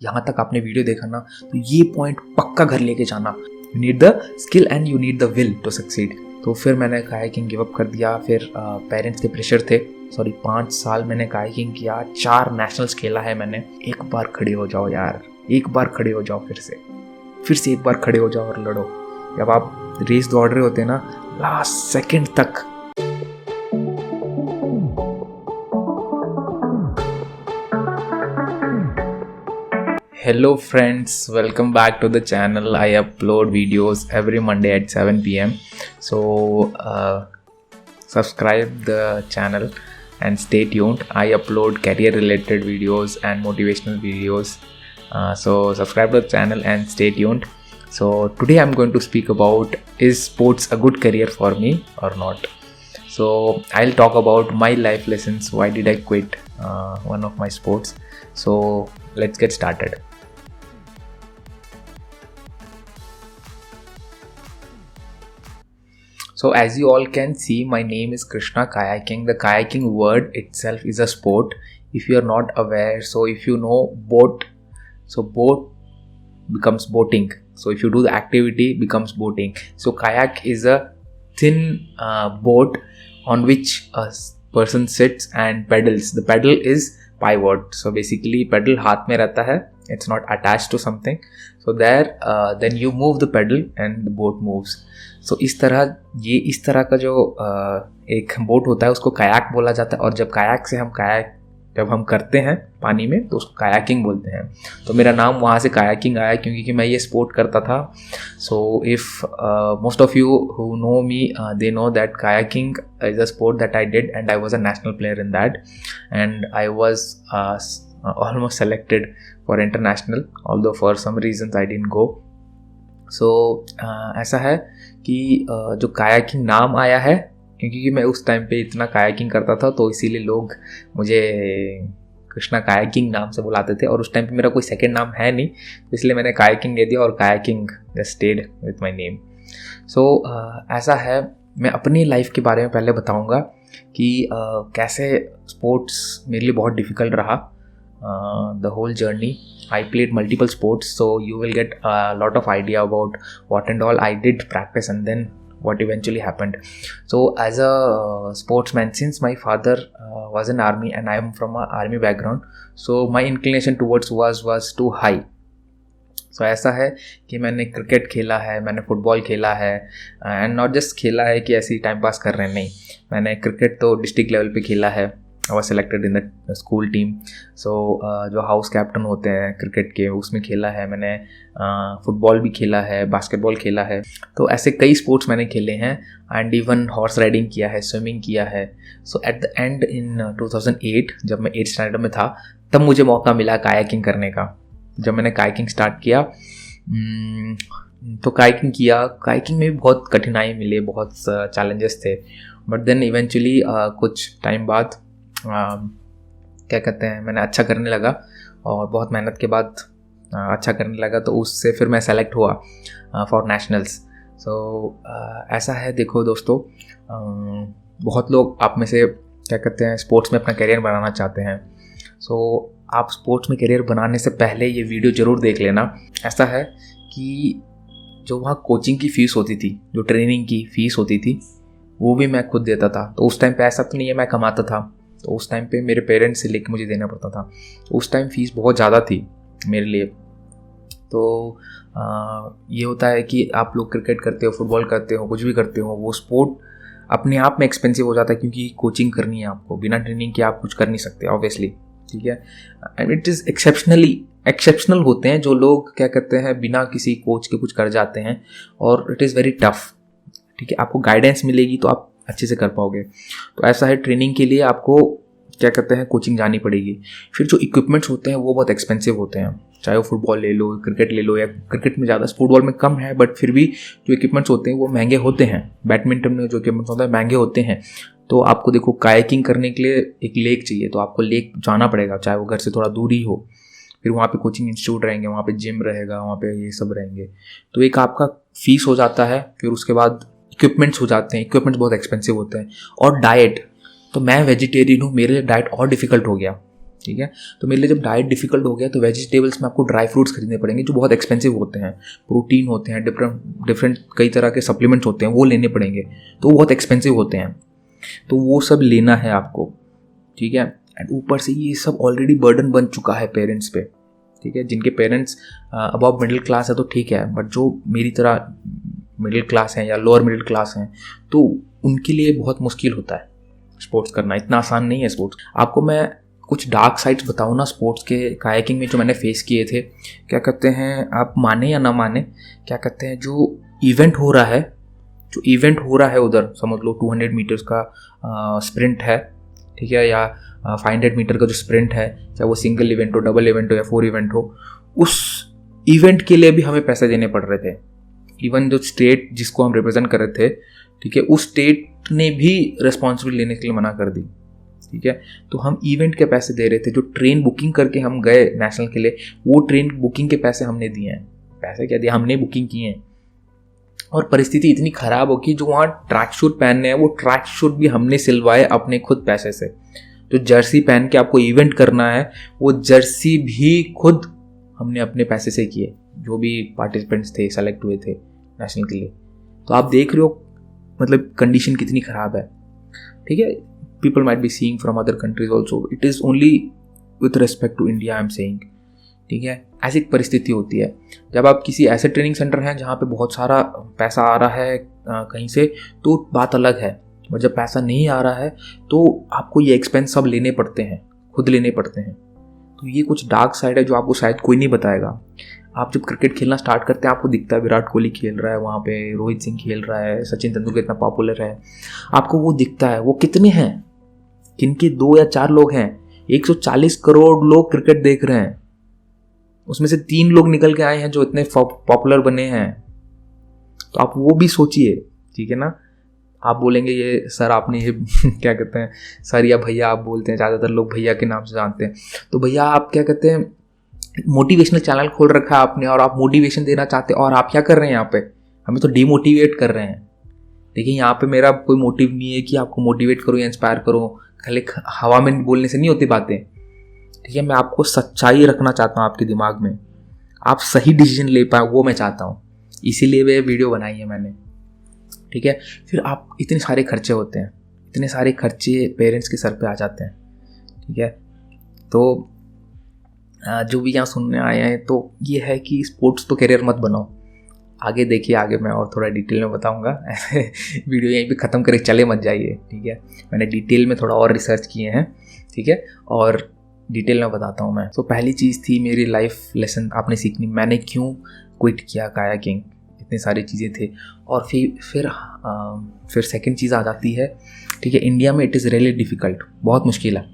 यहाँ तक आपने वीडियो देखा ना, तो ये पॉइंट पक्का घर लेके जाना। You need the skill and you need the will to succeed. तो फिर मैंने कायाकिंग गिव अप कर दिया। फिर पेरेंट्स के प्रेशर थे, 5 साल मैंने कायाकिंग किया, 4 नेशनल्स खेला है मैंने। एक बार खड़े हो जाओ यार, एक बार खड़े हो जाओ, फिर से एक बार खड़े हो जाओ और लड़ो। जब आप रेस दौड़ रहे होते हैं ना, लास्ट सेकंड तक Hello friends, welcome back to the channel. I upload videos every Monday at 7 p.m. So subscribe the channel and stay tuned. I upload career related videos and motivational videos. So subscribe to the channel and stay tuned. So today I'm going to speak about, is sports a good career for me or not? So I'll talk about my life lessons. Why did I quit one of my sports? So let's get started. So as you all can see, my name is Krishna Kayaking. The kayaking word itself is a sport. If you are not aware, so if you know boat, so boat becomes boating. So if you do the activity, becomes boating. So kayak is a thin boat on which a person sits and pedals. The pedal is pivot. So basically pedal हाथ में रहता है. It's not attached to something. So there then you move the pedal and the boat moves. So इस तरह का जो एक boat होता है उसको कायाक बोला जाता है। और जब कायाक से जब हम करते हैं पानी में तो उसको कायाकिंग बोलते हैं। तो मेरा नाम वहाँ से कायाकिंग आया क्योंकि मैं ये स्पोर्ट करता था। So if most of you who know me they know that kayaking is a sport that I did and I was a national player in that and I was almost selected for international, although for some reasons I didn't go. So ऐसा है कि जो kayaking नाम आया है क्योंकि मैं उस टाइम पे इतना कायाकिंग करता था, तो इसीलिए लोग मुझे कृष्णा कायाकिंग नाम से बुलाते थे। और उस टाइम पे मेरा कोई सेकंड नाम है नहीं, तो इसलिए मैंने कायाकिंग दे दिया और kayaking just stayed with my name. So ऐसा है। मैं अपनी लाइफ के बारे में पहले बताऊंगा कि कैसे स्पोर्ट्स मेरे लिए बहुत डिफ़िकल्ट रहा। The whole journey, I played multiple sports, so you will get a lot of idea about what and all I did practice and then what eventually happened. So as a sportsman, since my father was in army and I am from a army background, so my inclination towards was too high. So ऐसा है कि मैंने cricket खेला है, मैंने football खेला है, and not just खेला है कि ऐसे ही टाइम पास कर रहे हैं, नहीं, मैंने क्रिकेट तो डिस्ट्रिक्ट लेवल पे खेला है। I was selected in the school team. So जो हाउस कैप्टन होते हैं क्रिकेट के, उसमें खेला है मैंने। फुटबॉल भी खेला है, बास्केटबॉल खेला है। तो ऐसे कई स्पोर्ट्स मैंने खेले हैं एंड इवन हॉर्स राइडिंग किया है, स्विमिंग किया है। सो एट द एंड इन 2008 जब मैं 8th स्टैंडर्ड में था, तब मुझे मौका मिला कायाकिंग करने का। जब मैंने कायाकिंग स्टार्ट किया तो कायाकिंग में भी बहुत कठिनाई मिले, बहुत चैलेंजेस थे। बट देन इवेंचुअली कुछ टाइम बाद क्या कहते हैं, मैंने अच्छा करने लगा और बहुत मेहनत के बाद अच्छा करने लगा, तो उससे फिर मैं सेलेक्ट हुआ फॉर नेशनल्स। सो ऐसा है। देखो दोस्तों, बहुत लोग आप में से क्या कहते हैं स्पोर्ट्स में अपना करियर बनाना चाहते हैं। सो आप स्पोर्ट्स में करियर बनाने से पहले ये वीडियो ज़रूर देख लेना। ऐसा है कि जो वहाँ कोचिंग की फ़ीस होती थी, जो ट्रेनिंग की फ़ीस होती थी, वो भी मैं खुद देता था। तो उस टाइम पे ऐसा तो नहीं है मैं कमाता था, तो उस टाइम पे मेरे पेरेंट्स से लेके मुझे देना पड़ता था। तो उस टाइम फ़ीस बहुत ज़्यादा थी मेरे लिए। तो ये होता है कि आप लोग क्रिकेट करते हो, फुटबॉल करते हो, कुछ भी करते हो, वो स्पोर्ट अपने आप में एक्सपेंसिव हो जाता है क्योंकि कोचिंग करनी है आपको। बिना ट्रेनिंग के आप कुछ कर नहीं सकते ऑब्वियसली, ठीक है। एंड इट इज़ एक्सेप्शनल होते हैं जो लोग क्या कहते हैं बिना किसी कोच के कुछ कर जाते हैं, और इट इज़ वेरी टफ, ठीक है। आपको गाइडेंस मिलेगी तो आप अच्छे से कर पाओगे। तो ऐसा है, ट्रेनिंग के लिए आपको क्या कहते हैं कोचिंग जानी पड़ेगी। फिर जो इक्विपमेंट्स होते हैं वो बहुत एक्सपेंसिव होते हैं, चाहे वो फुटबॉल ले लो, क्रिकेट ले लो, या क्रिकेट में ज़्यादा, फुटबॉल में कम है, बट फिर भी जो इक्विपमेंट्स होते हैं वो महंगे होते हैं। बैडमिंटन में जो इक्विपमेंट्स होता है महंगे होते हैं। तो आपको देखो कायाकिंग करने के लिए एक लेक चाहिए, तो आपको लेक जाना पड़ेगा, चाहे वो घर से थोड़ा दूर ही हो। फिर वहाँ पे कोचिंग इंस्टीट्यूट रहेंगे, वहाँ पे जिम रहेगा, वहाँ पे ये सब रहेंगे। तो एक आपका फीस हो जाता है, फिर उसके बाद इक्विपमेंट्स हो जाते हैं। इक्विपमेंट्स बहुत एक्सपेंसिव होते हैं। और डाइट, तो मैं वेजिटेरियन हूँ, मेरे लिए डाइट और डिफ़िकल्ट हो गया। ठीक है। तो मेरे लिए जब डाइट डिफिकल्ट हो गया तो वेजिटेबल्स में आपको ड्राई फ्रूट्स खरीदने पड़ेंगे जो बहुत एक्सपेंसिव होते हैं, प्रोटीन होते हैं, डिफरेंट कई तरह के सप्लीमेंट्स होते हैं, वो लेने पड़ेंगे, तो वो बहुत एक्सपेंसिव होते हैं, तो वो सब लेना है आपको, ठीक है। एंड ऊपर से ये सब ऑलरेडी बर्डन बन चुका है पेरेंट्स पे, ठीक है। जिनके पेरेंट्स अबव मिडिल क्लास है तो ठीक है, बट जो मेरी तरह मिडिल क्लास हैं या लोअर मिडिल क्लास हैं तो उनके लिए बहुत मुश्किल होता है स्पोर्ट्स करना, इतना आसान नहीं है स्पोर्ट्स। आपको मैं कुछ डार्क साइड्स बताऊँ ना स्पोर्ट्स के, कायाकिंग में जो मैंने फेस किए थे, क्या कहते हैं, आप माने या ना माने, क्या कहते हैं, जो इवेंट हो रहा है उधर, समझ लो 200 मीटर्स का स्प्रिंट है, ठीक है, या 500 मीटर का जो स्प्रिंट है, चाहे वो सिंगल इवेंट हो, डबल इवेंट हो या 4 इवेंट हो, उस इवेंट के लिए भी हमें पैसे देने पड़ रहे थे। इवन जो स्टेट जिसको हम रिप्रेजेंट कर रहे थे, ठीक है, उस स्टेट ने भी रिस्पॉन्सिबिलिटी लेने के लिए मना कर दी, ठीक है। तो हम इवेंट के पैसे दे रहे थे, जो ट्रेन बुकिंग करके हम गए नेशनल के लिए, वो ट्रेन बुकिंग के पैसे हमने दिए हैं, पैसे क्या दिया, हमने बुकिंग किए हैं। और परिस्थिति इतनी ख़राब हो कि जो वहाँ ट्रैक शूट पहनने हैं वो ट्रैक शूट भी हमने सिलवाए अपने खुद पैसे से। जो जर्सी पहन के आपको इवेंट करना है वो जर्सी भी खुद हमने अपने पैसे से किए, जो भी पार्टिसिपेंट्स थे सेलेक्ट हुए थे नेशनल के लिए। तो आप देख रहे हो मतलब कंडीशन कितनी ख़राब है, ठीक है। People might be seeing from other countries also, it is only with respect to India I am saying, ठीक है। ऐसी परिस्थिति होती है जब आप किसी ऐसे ट्रेनिंग सेंटर हैं जहाँ पे बहुत सारा पैसा आ रहा है कहीं से, तो बात अलग है, और जब पैसा नहीं आ रहा है तो आपको ये एक्सपेंस सब लेने पड़ते हैं, खुद लेने पड़ते हैं। तो ये कुछ डार्क साइड है जो आपको शायद कोई नहीं बताएगा। आप जब क्रिकेट खेलना स्टार्ट करते हैं आपको दिखता है विराट कोहली खेल रहा है वहाँ पे, रोहित सिंह खेल रहा है, सचिन तेंदुलकर इतना पॉपुलर है, आपको वो दिखता है। वो कितने हैं, किनके 2 या 4 लोग हैं, 140 करोड़ लोग क्रिकेट देख रहे हैं, उसमें से 3 लोग निकल के आए हैं जो इतने पॉपुलर बने हैं। तो आप वो भी सोचिए, ठीक है ना। आप बोलेंगे ये सर आपने ये क्या कहते हैं, सर या भैया आप बोलते हैं, ज़्यादातर लोग भैया के नाम से जानते हैं, तो भैया आप क्या कहते हैं, मोटिवेशनल चैनल खोल रखा है आपने और आप मोटिवेशन देना चाहते हैं, और आप क्या कर रहे हैं यहाँ पे, हमें तो डिमोटिवेट कर रहे हैं। देखिए यहाँ पे मेरा कोई मोटिव नहीं है कि आपको मोटिवेट करूँ या इंस्पायर करूँ, खाली हवा में बोलने से नहीं होती बातें, ठीक है। मैं आपको सच्चाई रखना चाहता हूँ आपके दिमाग में, आप सही डिसीजन ले पाए वो मैं चाहता हूँ, इसीलिए वे वीडियो बनाई है मैंने, ठीक है। फिर आप इतने सारे खर्चे होते हैं, इतने सारे खर्चे पेरेंट्स के सर पे आ जाते हैं, ठीक है। तो जो भी यहाँ सुनने आए हैं तो ये है कि स्पोर्ट्स तो करियर मत बनाओ, आगे देखिए, आगे मैं और थोड़ा डिटेल में बताऊंगा। ऐसे वीडियो यहीं पे ख़त्म करके चले मत जाइए, ठीक है। मैंने डिटेल में थोड़ा और रिसर्च किए हैं, ठीक है, और डिटेल में बताता हूँ मैं। तो पहली चीज़ थी मेरी लाइफ लेसन आपने सीखनी, मैंने क्यों क्विट किया कायाकिंग, इतनी सारी चीज़ें थे। और फिर सेकंड चीज़ आ जाती है, ठीक है, इंडिया में इट इज़ रियली डिफ़िकल्ट, बहुत मुश्किल है।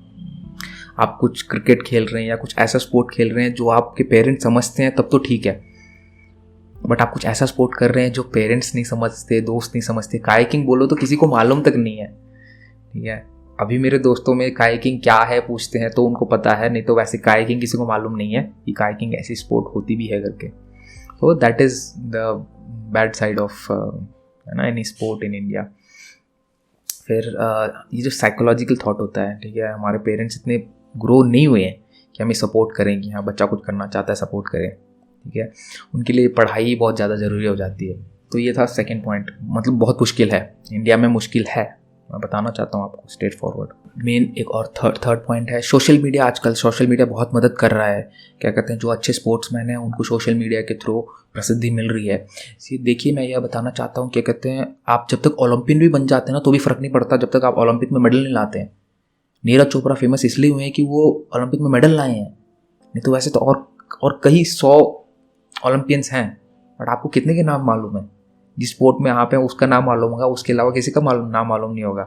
आप कुछ क्रिकेट खेल रहे हैं या कुछ ऐसा स्पोर्ट खेल रहे हैं जो आपके पेरेंट्स समझते हैं तब तो ठीक है, बट आप कुछ ऐसा स्पोर्ट कर रहे हैं जो पेरेंट्स नहीं समझते, दोस्त नहीं समझते, कायाकिंग बोलो तो किसी को मालूम तक नहीं है, ठीक है। अभी मेरे दोस्तों में कायाकिंग क्या है पूछते हैं तो उनको पता है, नहीं तो वैसे कायाकिंग किसी को मालूम नहीं है कि कायाकिंग ऐसी स्पोर्ट होती भी है करके। तो that is the bad side of है ना एनी स्पोर्ट इन इंडिया। फिर ये जो साइकोलॉजिकल थॉट होता है, ठीक है, हमारे पेरेंट्स इतने ग्रो नहीं हुए हैं कि हमें सपोर्ट करें कि हाँ बच्चा कुछ करना चाहता है सपोर्ट करें, ठीक है। उनके लिए पढ़ाई बहुत ज़्यादा ज़रूरी हो जाती है। तो ये था सेकंड पॉइंट, मतलब बहुत मुश्किल है, इंडिया में मुश्किल है, मैं बताना चाहता हूँ आपको स्ट्रेट फॉरवर्ड। मेन एक और थर्ड पॉइंट है सोशल मीडिया। आजकल सोशल मीडिया बहुत मदद कर रहा है, क्या कहते हैं, जो अच्छे स्पोर्ट्समैन हैं उनको सोशल मीडिया के थ्रू प्रसिद्धि मिल रही है। देखिए मैं यह बताना चाहता हूँ, क्या कहते हैं, आप जब तक ओलंपियन भी बन जाते हैं ना तो भी फ़र्क नहीं पड़ता जब तक आप ओलंपिक में मेडल नहीं लाते हैं। नीरज चोपड़ा फेमस इसलिए हुए हैं कि वो ओलंपिक में मेडल लाए हैं, नहीं तो वैसे तो और कई 100 ओलंपियंस हैं, बट आपको कितने के नाम मालूम है? जिस स्पोर्ट में आप हैं उसका नाम मालूम होगा, उसके अलावा किसी का नाम मालूम नहीं होगा,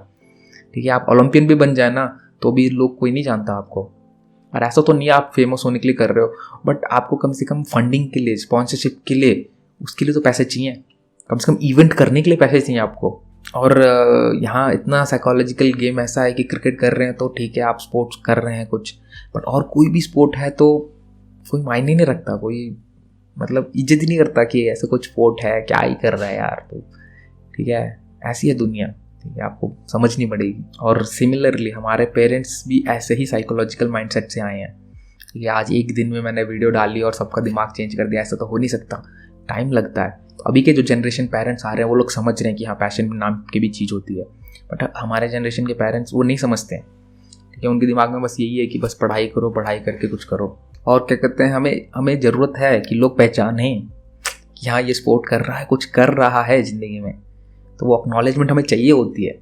ठीक है। आप ओलंपियन भी बन जाए ना तो भी लोग कोई नहीं जानता आपको। और ऐसा तो नहीं आप फेमस होने के लिए कर रहे हो, बट आपको कम से कम फंडिंग के लिए, स्पॉन्सरशिप के लिए, उसके लिए तो पैसे चाहिए, कम से कम इवेंट करने के लिए पैसे चाहिए आपको। और यहाँ इतना साइकोलॉजिकल गेम ऐसा है कि क्रिकेट कर रहे हैं तो ठीक है आप स्पोर्ट्स कर रहे हैं कुछ, बट और कोई भी स्पोर्ट है तो कोई मायने नहीं रखता, कोई मतलब इज्जत ही नहीं करता कि ऐसा कुछ स्पोर्ट है, क्या ही कर रहा है यार, तो ठीक है, ऐसी है दुनिया। ठीक है, आपको समझनी पड़ेगी। और सिमिलरली हमारे पेरेंट्स भी ऐसे ही साइकोलॉजिकल माइंडसेट से आए हैं। ठीक है, आज एक दिन में मैंने वीडियो डाली और सबका दिमाग चेंज कर दिया, ऐसा तो हो नहीं सकता, टाइम लगता है। तो अभी के जो जनरेशन पेरेंट्स आ रहे हैं वो लोग समझ रहे हैं कि हाँ, पैशन नाम की भी चीज़ होती है, बट हमारे जनरेशन के पेरेंट्स वो नहीं समझते हैं। ठीक है, उनके दिमाग में बस यही है कि बस पढ़ाई करो, पढ़ाई करके कुछ करो। और क्या कहते हैं, हमें ज़रूरत है कि लोग पहचानें कि हाँ, ये स्पोर्ट कर रहा है, कुछ कर रहा है ज़िंदगी में, तो वो एक्नॉलेजमेंट हमें चाहिए होती है।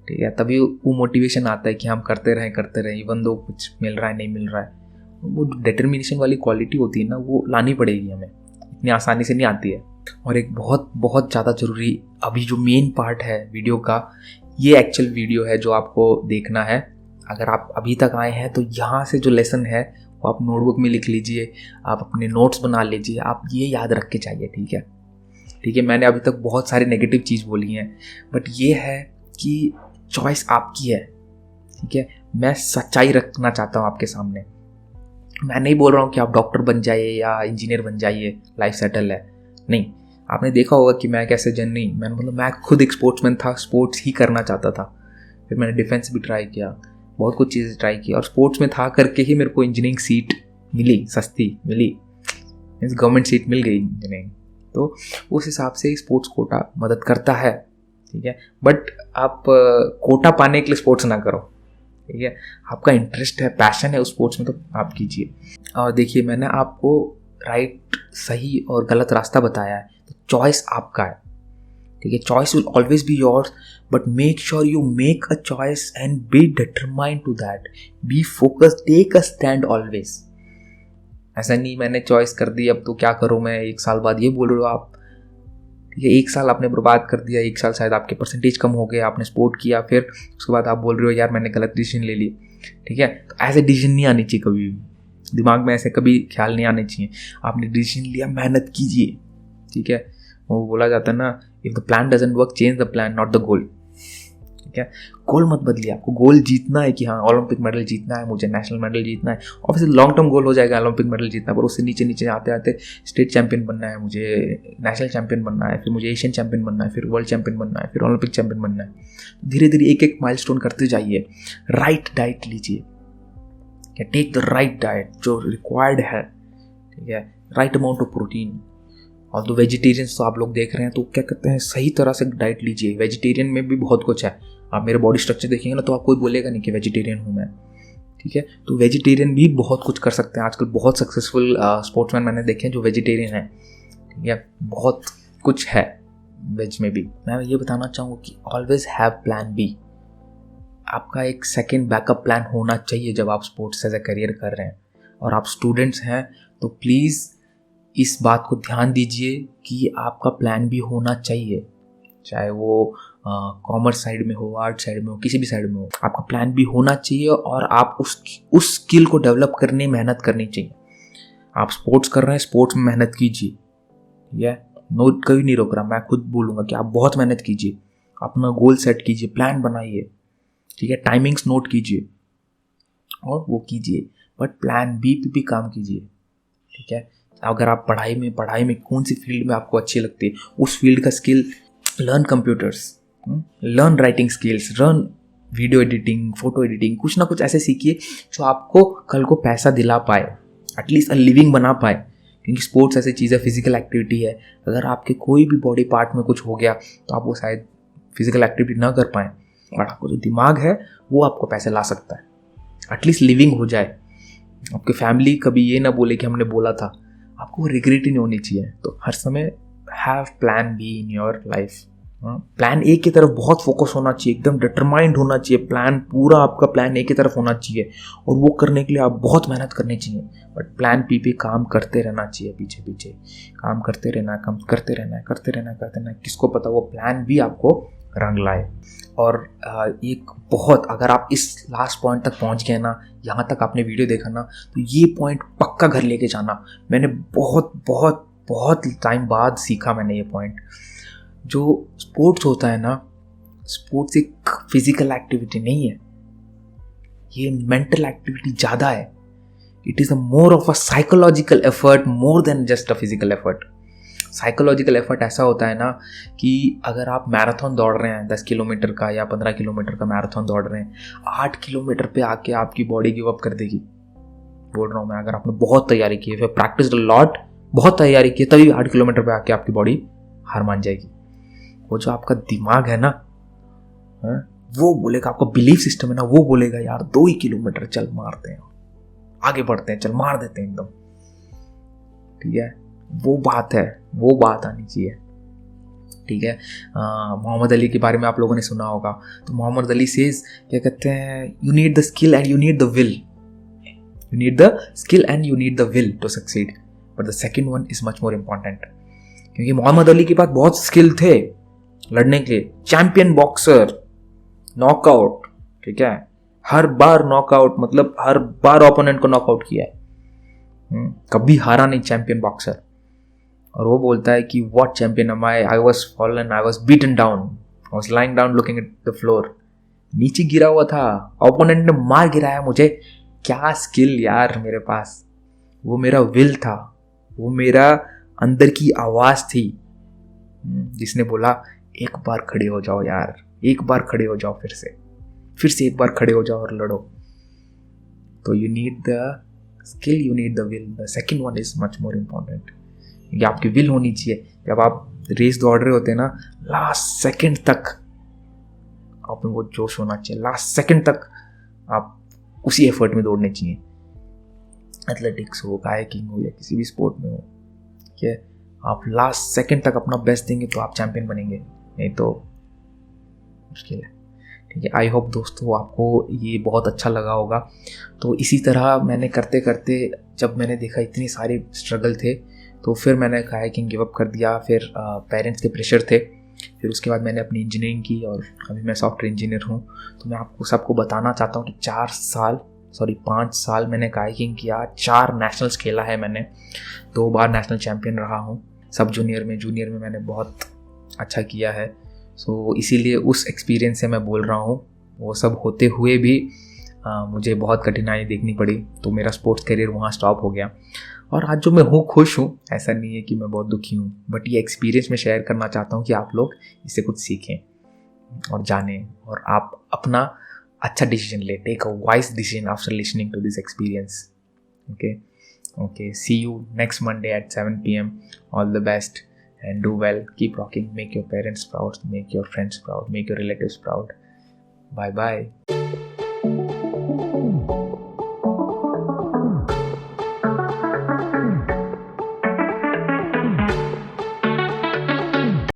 ठीक है, तभी वो मोटिवेशन आता है कि हम करते रहें इवन दो कुछ मिल रहा है नहीं मिल रहा है। वो डिटर्मिनेशन वाली क्वालिटी होती है ना, वो लानी पड़ेगी हमें, इतनी आसानी से नहीं आती है। और एक बहुत बहुत ज़्यादा ज़रूरी अभी जो मेन पार्ट है वीडियो का, ये एक्चुअल वीडियो है जो आपको देखना है। अगर आप अभी तक आए हैं तो यहाँ से जो लेसन है वो आप नोटबुक में लिख लीजिए, आप अपने नोट्स बना लीजिए, आप ये याद रख के चाहिए। ठीक है, ठीक है, मैंने अभी तक बहुत सारी नेगेटिव चीज़ बोली हैं, बट ये है कि चॉइस आपकी है। ठीक है, मैं सच्चाई रखना चाहता हूँ आपके सामने। मैं नहीं बोल रहा हूँ कि आप डॉक्टर बन जाइए या इंजीनियर बन जाइए, लाइफ सेटल है, नहीं। आपने देखा होगा कि मैं कैसे मैं खुद एक स्पोर्ट्समैन था, स्पोर्ट्स ही करना चाहता था। फिर मैंने डिफेंस भी ट्राई किया, बहुत कुछ चीज़ें ट्राई की, और स्पोर्ट्स में था करके ही मेरे को इंजीनियरिंग सीट मिली, सस्ती मिली, मीन्स गवर्नमेंट सीट मिल गई इंजीनियरिंग। तो उस हिसाब से स्पोर्ट्स कोटा मदद करता है। ठीक है, बट आप कोटा पाने के लिए स्पोर्ट्स ना करो। ठीक है, आपका इंटरेस्ट है, पैशन है उस स्पोर्ट्स में, तो आप कीजिए। और देखिए, मैंने आपको राइट, सही और गलत रास्ता बताया है, तो चॉइस आपका है। ठीक है, choice will always be yours, but make sure you make a choice and be determined to that, be focused, take a stand always. ऐसा नहीं मैंने चॉइस कर दी अब तो क्या करूँ मैं, 1 साल बाद, ये बोल रहे हो आप। ये 1 साल आपने बर्बाद कर दिया, 1 साल शायद आपके परसेंटेज कम हो गए, आपने स्पोर्ट किया, फिर उसके बाद आप बोल रहे हो यार मैंने गलत डिसीजन ले ली। ठीक है, तो ऐसे डिसीजन नहीं आनी चाहिए कभी भी, दिमाग में ऐसे कभी ख्याल नहीं आने चाहिए। आपने डिसीजन लिया, मेहनत कीजिए। ठीक है, वो बोला जाता है ना, if the plan doesn't work change the plan not the goal. ठीक है, गोल मत बदलिए, आपको गोल जीतना है कि हाँ ओलंपिक मेडल जीतना है, मुझे नेशनल मेडल जीतना है, ऑब्वियसली लॉन्ग टर्म गोल हो जाएगा ओलंपिक मेडल जीतना, पर उससे नीचे नीचे आते आते स्टेट चैंपियन बनना है, मुझे नेशनल चैंपियन बनना है, फिर मुझे एशियन चैंपियन बनना है, फिर वर्ल्ड चैंपियन बनना है, फिर ओलंपिक चैंपियन बनना है। धीरे धीरे एक एक माइलस्टोन करते जाइए। राइट डाइट लीजिए, टेक द राइट डाइट जो रिक्वायर्ड है। ठीक है, राइट अमाउंट ऑफ प्रोटीन। और तो वेजिटेरियंस तो आप लोग देख रहे हैं, तो क्या कहते हैं, सही तरह से डाइट लीजिए। वेजिटेरियन में भी बहुत कुछ है, आप मेरे बॉडी स्ट्रक्चर देखेंगे ना तो आप कोई बोलेगा नहीं कि वेजिटेरियन हूँ मैं। ठीक है, तो वेजिटेरियन भी बहुत कुछ कर सकते हैं। आजकल बहुत सक्सेसफुल स्पोर्ट्समैन मैंने देखे हैं जो वेजिटेरियन हैं। ठीक है, बहुत कुछ है वेज में भी। मैं ये बताना चाहूँगा कि ऑलवेज हैव प्लान बी। आपका एक सेकेंड बैकअप प्लान होना चाहिए जब आप स्पोर्ट्स एज ए करियर कर रहे हैं। और आप स्टूडेंट्स हैं तो प्लीज़ इस बात को ध्यान दीजिए कि आपका प्लान भी होना चाहिए, चाहे वो कॉमर्स साइड में हो, आर्ट साइड में हो, किसी भी साइड में हो, आपका प्लान भी होना चाहिए। और आप उस स्किल को डेवलप करने मेहनत करनी चाहिए। आप स्पोर्ट्स कर रहे हैं, स्पोर्ट्स में मेहनत कीजिए। ठीक है, नोट कभी नहीं रोक रहा, मैं खुद बोलूँगा कि आप बहुत मेहनत कीजिए, अपना गोल सेट कीजिए, प्लान बनाइए। ठीक है, टाइमिंग्स नोट कीजिए और वो कीजिए, बट प्लान बी पे भी काम कीजिए। ठीक है, अगर आप पढ़ाई में कौन सी फील्ड में आपको अच्छी लगती है, उस फील्ड का skill, learn computers, learn writing skills, learn video editing, photo editing, कुछ ना कुछ ऐसे सीखिए जो आपको कल को पैसा दिला पाए, एटलीस्ट अ लिविंग बना पाए। क्योंकि स्पोर्ट्स ऐसी चीज़ है, फिजिकल एक्टिविटी है। अगर आपके कोई भी बॉडी पार्ट में कुछ हो गया तो आप वो शायद फिजिकल एक्टिविटी ना कर पाएँ, और आपको जो दिमाग है वो आपको पैसे ला सकता है, एटलीस्ट लिविंग हो जाए। आपकी फैमिली कभी ये ना बोले कि हमने बोला था, आपको रिग्रेट ही नहीं होनी चाहिए। तो हर समय have plan be in your life. Plan A की तरफ बहुत फोकस होना चाहिए, एकदम डिटरमाइंड होना चाहिए। प्लान पूरा आपका प्लान ए की तरफ होना चाहिए, और वो करने के लिए आप बहुत मेहनत करनी चाहिए। बट प्लान बी पे काम करते रहना चाहिए, पीछे पीछे काम करते रहना, काम करते रहना। किसको पता वो प्लान भी आपको रंग लाए। और एक बहुत, अगर आप इस लास्ट पॉइंट तक पहुंच गए ना, यहाँ तक आपने वीडियो देखा ना, तो ये पॉइंट पक्का घर लेके जाना। मैंने बहुत बहुत बहुत टाइम बाद सीखा मैंने ये पॉइंट। जो स्पोर्ट्स होता है ना, स्पोर्ट्स एक फिजिकल एक्टिविटी नहीं है, ये मेंटल एक्टिविटी ज़्यादा है। It is a more of a psychological effort more than just a physical effort. Psychological effort ऐसा होता है ना कि अगर आप मैराथन दौड़ रहे हैं 10 किलोमीटर का या 15 किलोमीटर का मैराथन दौड़ रहे हैं, 8 किलोमीटर पे आके आपकी बॉडी गिव अप कर देगी। बोल रहा हूँ मैं, अगर आपने बहुत तैयारी की है, फिर प्रैक्टिस लॉट, बहुत तैयारी की है, तभी 8 किलोमीटर पे आके आपकी बॉडी हार मान जाएगी। वो जो आपका दिमाग है ना, वो बोलेगा, आपका बिलीफ सिस्टम है ना, वो बोलेगा यार 2 ही किलोमीटर चल मारते हैं, आगे बढ़ते हैं, चल मार देते हैं एकदम। ठीक है, वो बात है, वो बात आनी चाहिए। ठीक है, मोहम्मद अली के बारे में आप लोगों ने सुना होगा। तो मोहम्मद अली सेज, क्या कहते हैं, you need the skill and you need the will, you need the skill and you need the will to succeed, but the second one is much more important. क्योंकि मोहम्मद अली के पास बहुत स्किल थे लड़ने के लिए, चैंपियन बॉक्सर, नॉकआउट, ठीक है, हर बार knockout, मतलब हर बार ओपोनेंट को नॉकआउट किया है, कभी हारा नहीं, चैंपियन बॉक्सर। और वो बोलता है कि what champion am I, I was fallen, I was beaten down, I was lying down looking at the floor, नीचे गिरा हुआ था, ओपोनेंट ने मार गिराया मुझे, क्या स्किल यार मेरे पास, वो मेरा विल था, वो मेरा अंदर की आवाज थी जिसने बोला एक बार खड़े हो जाओ यार, एक बार खड़े हो जाओ, फिर से एक बार खड़े हो जाओ और लड़ो। तो you need the skill, you need the will, the second one is much more important. क्योंकि आपकी विल होनी चाहिए। जब आप रेस दौड़ रहे होते हैं ना, लास्ट सेकेंड तक आप में वो जोश होना चाहिए, लास्ट सेकेंड तक आप उसी एफर्ट में दौड़ने चाहिए। एथलेटिक्स हो, कायाकिंग हो या किसी भी स्पोर्ट में हो, ठीक है, आप लास्ट सेकेंड तक अपना बेस्ट देंगे तो आप चैंपियन बनेंगे, नहीं तो मुश्किल है। ठीक है, आई होप दोस्तों आपको ये बहुत अच्छा लगा होगा। तो इसी तरह मैंने करते करते, जब मैंने देखा इतने सारे स्ट्रगल थे, तो फिर मैंने कायाकिंग गिव अप कर दिया। फिर पेरेंट्स के प्रेशर थे, फिर उसके बाद मैंने अपनी इंजीनियरिंग की और अभी मैं सॉफ्टवेयर इंजीनियर हूँ। तो मैं आपको सबको बताना चाहता हूँ कि 5 साल मैंने कायाकिंग किया, 4 नेशनल्स खेला है मैंने, 2 बार नेशनल चैम्पियन रहा हूँ। सब जूनियर में मैंने बहुत अच्छा किया है। सो इसीलिए उस एक्सपीरियंस से मैं बोल रहा हूँ। वो सब होते हुए भी मुझे बहुत कठिनाई देखनी पड़ी, तो मेरा स्पोर्ट्स करियर वहाँ स्टॉप हो गया। और आज जो मैं हूँ, खुश हूँ, ऐसा नहीं है कि मैं बहुत दुखी हूँ, बट ये एक्सपीरियंस मैं शेयर करना चाहता हूँ कि आप लोग इससे कुछ सीखें और जानें, और आप अपना अच्छा डिसीजन ले, take a wise decision after listening to this experience. Okay, see you next Monday at 7 PM. All the best and do well. Keep rocking. Make your parents proud. Make your friends proud. Make your relatives proud. Bye bye.